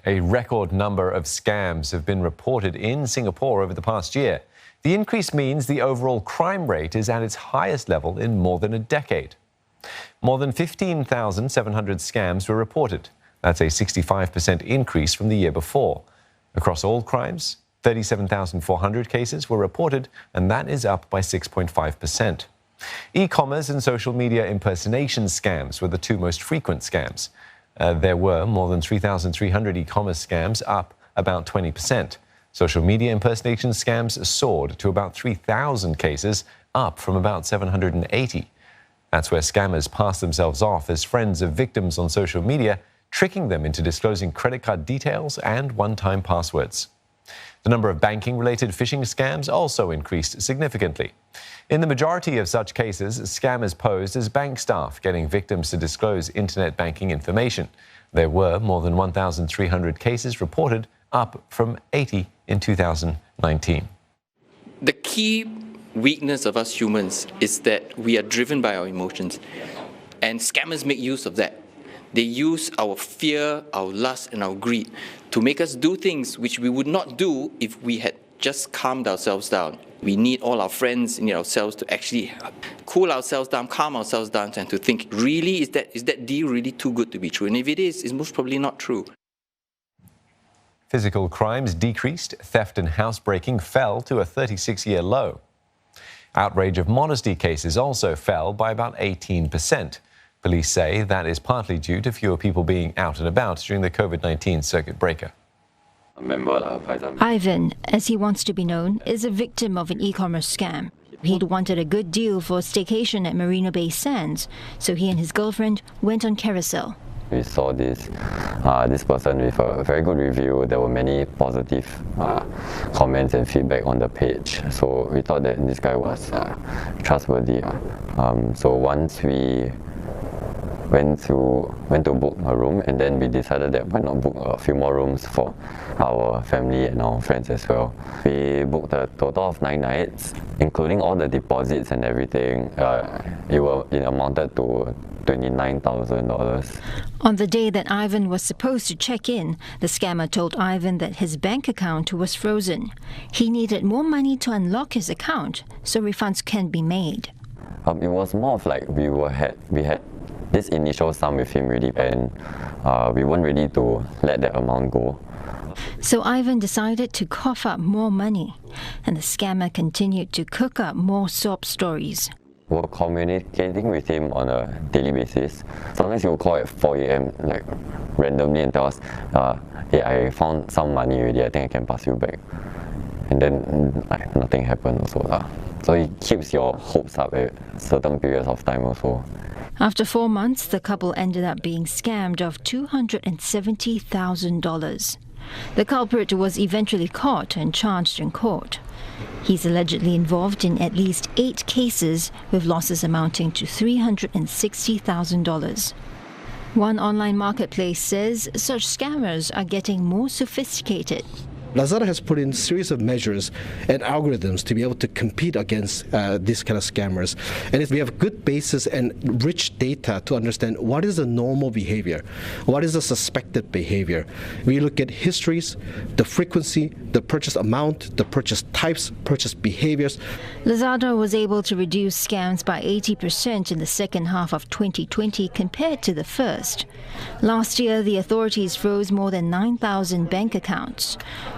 A record number of scams have been reported in Singapore over the past year. The increase means the overall crime rate is at its highest level in more than a decade. More than 15,700 scams were reported. That's a 65% increase from the year before. Across all crimes, 37,400 cases were reported, and that is up by 6.5%. E-commerce and social media impersonation scams were the two most frequent scams. There were more than 3,300 e-commerce scams, up about 20%. Social media impersonation scams soared to about 3,000 cases, up from about 780. That's where scammers pass themselves off as friends of victims on social media, tricking them into disclosing credit card details and one-time passwords. The number of banking-related phishing scams also increased significantly. In the majority of such cases, scammers posed as bank staff, getting victims to disclose internet banking information. There were more than 1,300 cases reported, up from 80 in 2019. The key weakness of us humans is that we are driven by our emotions, and scammers make use of that. They use our fear, our lust, and our greed to make us do things which we would not do if we had just calmed ourselves down. We need all our friends, need ourselves to actually cool ourselves down, calm ourselves down, and to think, really, is that deal really too good to be true? And if it is, it's most probably not true. Physical crimes decreased, theft and housebreaking fell to a 36-year low. Outrage of modesty cases also fell by about 18%. Police say that is partly due to fewer people being out and about during the COVID-19 circuit breaker. Ivan, as he wants to be known, is a victim of an e-commerce scam. He'd wanted a good deal for a staycation at Marina Bay Sands, so he and his girlfriend went on Carousel. We saw this person with a very good review. There were many positive comments and feedback on the page. So we thought that this guy was trustworthy. So once we went to book a room, and then we decided that why not book a few more rooms for our family and our friends as well. We booked a total of 9 nights, including all the deposits and everything. It amounted to $29,000. On the day that Ivan was supposed to check in, the scammer told Ivan that his bank account was frozen. He needed more money to unlock his account, so refunds can be made. It was more of like we had this initial sum with him already, and we weren't ready to let that amount go. So Ivan decided to cough up more money, and the scammer continued to cook up more sob stories. We're communicating with him on a daily basis. Sometimes he'll call at 4 a.m. like randomly and tell us, hey, I found some money already, I think I can pass you back. And then nothing happened also. So he keeps your hopes up at certain periods of time also. After 4 months, the couple ended up being scammed of $270,000. The culprit was eventually caught and charged in court. He's allegedly involved in at least 8 cases with losses amounting to $360,000. One online marketplace says such scammers are getting more sophisticated. Lazada has put in a series of measures and algorithms to be able to compete against these kind of scammers. And if we have good basis and rich data to understand what is the normal behavior, what is the suspected behavior. We look at histories, the frequency, the purchase amount, the purchase types, purchase behaviors. Lazada was able to reduce scams by 80% in the second half of 2020 compared to the first. Last year, the authorities froze more than 9,000 bank accounts.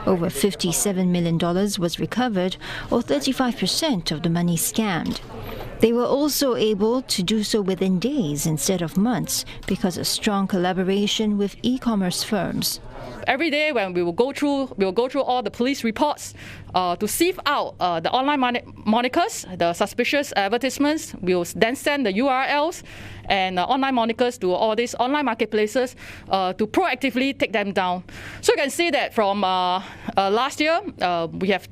Over $57 million was recovered, or 35% of the money scammed. They were also able to do so within days instead of months because of strong collaboration with e-commerce firms. Every day when we will go through all the police reports to sieve out the online monikers, the suspicious advertisements. We will then send the URLs and online monikers to all these online marketplaces to proactively take them down. So you can see that from last year, we have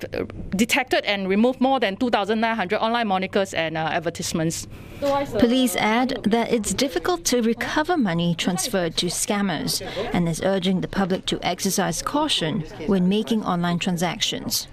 detected and removed more than 2,900 online monikers and advertisements. Police add that it's difficult to recover money transferred to scammers and is urging the public to exercise caution when making online transactions.